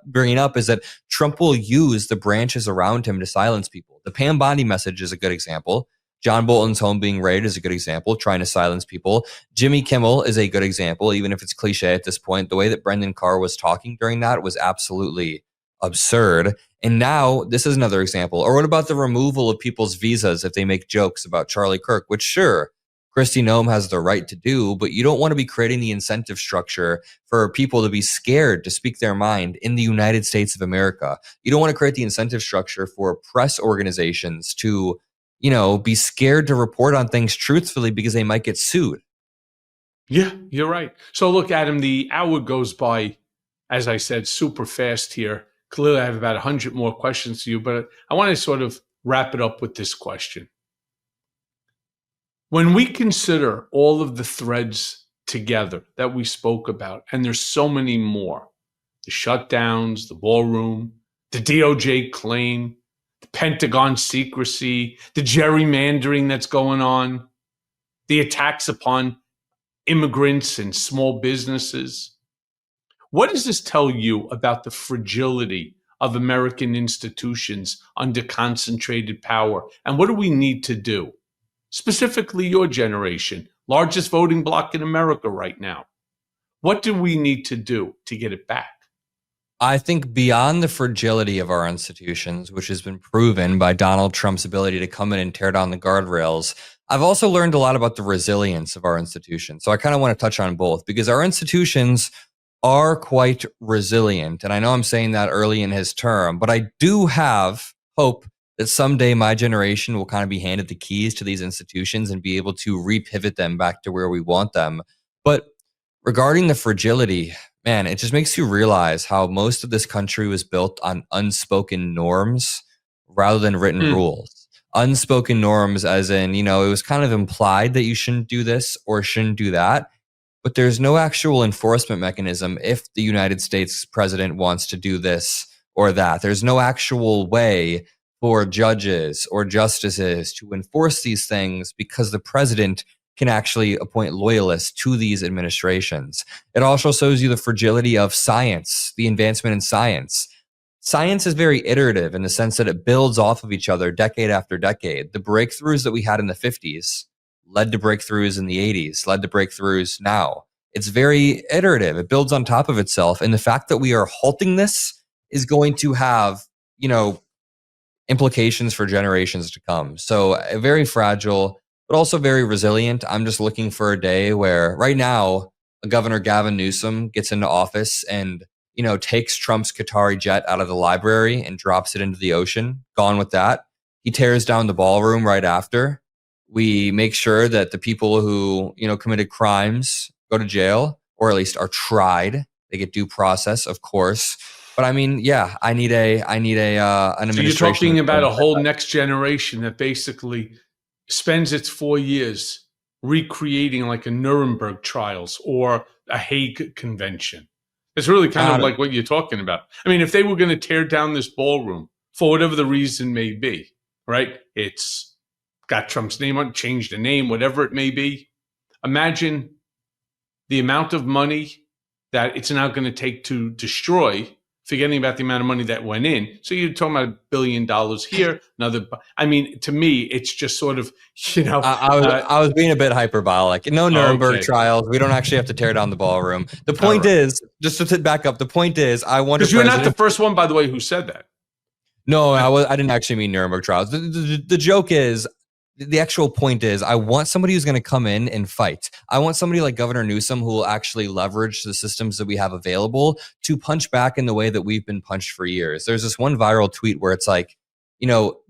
bringing up is that Trump will use the branches around him to silence people. The Pam Bondi message is a good example. John Bolton's home being raided is a good example, trying to silence people. Jimmy Kimmel is a good example, even if it's cliche at this point. The way that Brendan Carr was talking during that was absolutely absurd. And now this is another example. Or what about the removal of people's visas if they make jokes about Charlie Kirk, which sure, Kristi Noem has the right to do, but you don't want to be creating the incentive structure for people to be scared to speak their mind in the United States of America. You don't want to create the incentive structure for press organizations to, be scared to report on things truthfully because they might get sued. Yeah, you're right. So look, Adam, the hour goes by, as I said, super fast here. Clearly, I have about 100 more questions to you, but I want to sort of wrap it up with this question. When we consider all of the threads together that we spoke about, and there's so many more, the shutdowns, the ballroom, the DOJ claim, the Pentagon secrecy, the gerrymandering that's going on, the attacks upon immigrants and small businesses. What does this tell you about the fragility of American institutions under concentrated power? And what do we need to do? Specifically your generation, largest voting bloc in America right now. What do we need to do to get it back? I think beyond the fragility of our institutions, which has been proven by Donald Trump's ability to come in and tear down the guardrails, I've also learned a lot about the resilience of our institutions. So I kind of want to touch on both because our institutions are quite resilient. And I know I'm saying that early in his term, but I do have hope that someday my generation will kind of be handed the keys to these institutions and be able to repivot them back to where we want them. But regarding the fragility, man, it just makes you realize how most of this country was built on unspoken norms rather than written rules. Unspoken norms as in, it was kind of implied that you shouldn't do this or shouldn't do that. But there's no actual enforcement mechanism if the United States president wants to do this or that. There's no actual way for judges or justices to enforce these things because the president can actually appoint loyalists to these administrations. It also shows you the fragility of science, the advancement in science. Science is very iterative in the sense that it builds off of each other decade after decade. The breakthroughs that we had in the 50s led to breakthroughs in the 80s, led to breakthroughs now. It's very iterative. It builds on top of itself. And the fact that we are halting this is going to have, implications for generations to come. So very fragile, but also very resilient. I'm just looking for a day where right now, Governor Gavin Newsom gets into office and, takes Trump's Qatari jet out of the library and drops it into the ocean. Gone with that. He tears down the ballroom right after. We make sure that the people who, committed crimes go to jail or at least are tried. They get due process, of course. But I mean, yeah, I need an administration. So you're talking about a whole next generation that basically spends its 4 years recreating like a Nuremberg trials or a Hague Convention. It's really kind of like what you're talking about. I mean, if they were going to tear down this ballroom for whatever the reason may be, right? It's got Trump's name on it, changed the name, whatever it may be. Imagine the amount of money that it's now going to take to destroy, forgetting about the amount of money that went in. So you're talking about $1 billion here, another. I mean, to me, it's just sort of, I was being a bit hyperbolic. No Nuremberg trials. We don't actually have to tear down the ballroom. The point is, just to back up, the point is, I wonder. Because you're not the first one, by the way, who said that. No, I didn't actually mean Nuremberg trials. The joke is, the actual point is, I want somebody who's going to come in and fight. I want somebody like Governor Newsom who will actually leverage the systems that we have available to punch back in the way that we've been punched for years. There's this one viral tweet where it's like,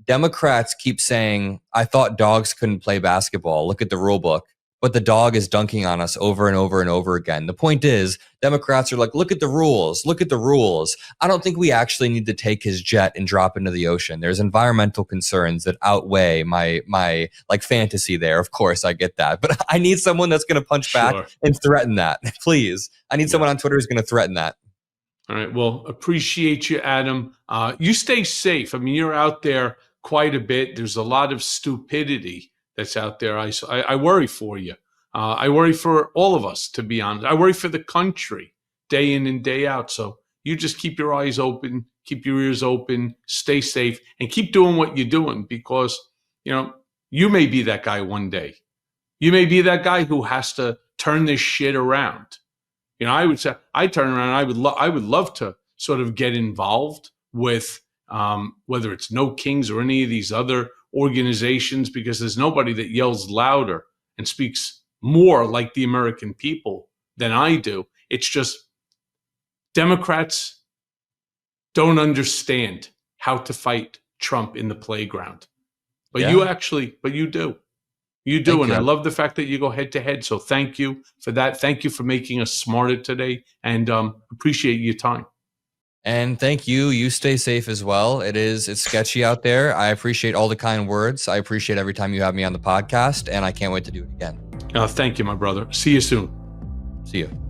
Democrats keep saying, I thought dogs couldn't play basketball. Look at the rule book. But the dog is dunking on us over and over and over again. The point is, Democrats are like, look at the rules. Look at the rules. I don't think we actually need to take his jet and drop into the ocean. There's environmental concerns that outweigh my like fantasy there. Of course, I get that. But I need someone that's going to punch back and threaten that. Please. I need someone on Twitter who's going to threaten that. All right. Well, appreciate you, Adam. You stay safe. I mean, you're out there quite a bit. There's a lot of stupidity that's out there. I worry for you. I worry for all of us, to be honest. I worry for the country day in and day out. So you just keep your eyes open, keep your ears open, stay safe, and keep doing what you're doing because, You may be that guy one day. You may be that guy who has to turn this shit around. You know, I would say, I turn around, I would love to sort of get involved with whether it's No Kings or any of these other organizations, because there's nobody that yells louder and speaks more like the American people than I do. It's just Democrats don't understand how to fight Trump in the playground. But you do. You do. Thank And you. I love the fact that you go head to head. So thank you for that. Thank you for making us smarter today, and appreciate your time. And thank you. You stay safe as well. It's sketchy out there. I appreciate all the kind words. I appreciate every time you have me on the podcast, and I can't wait to do it again. Thank you, my brother. See you soon. See you.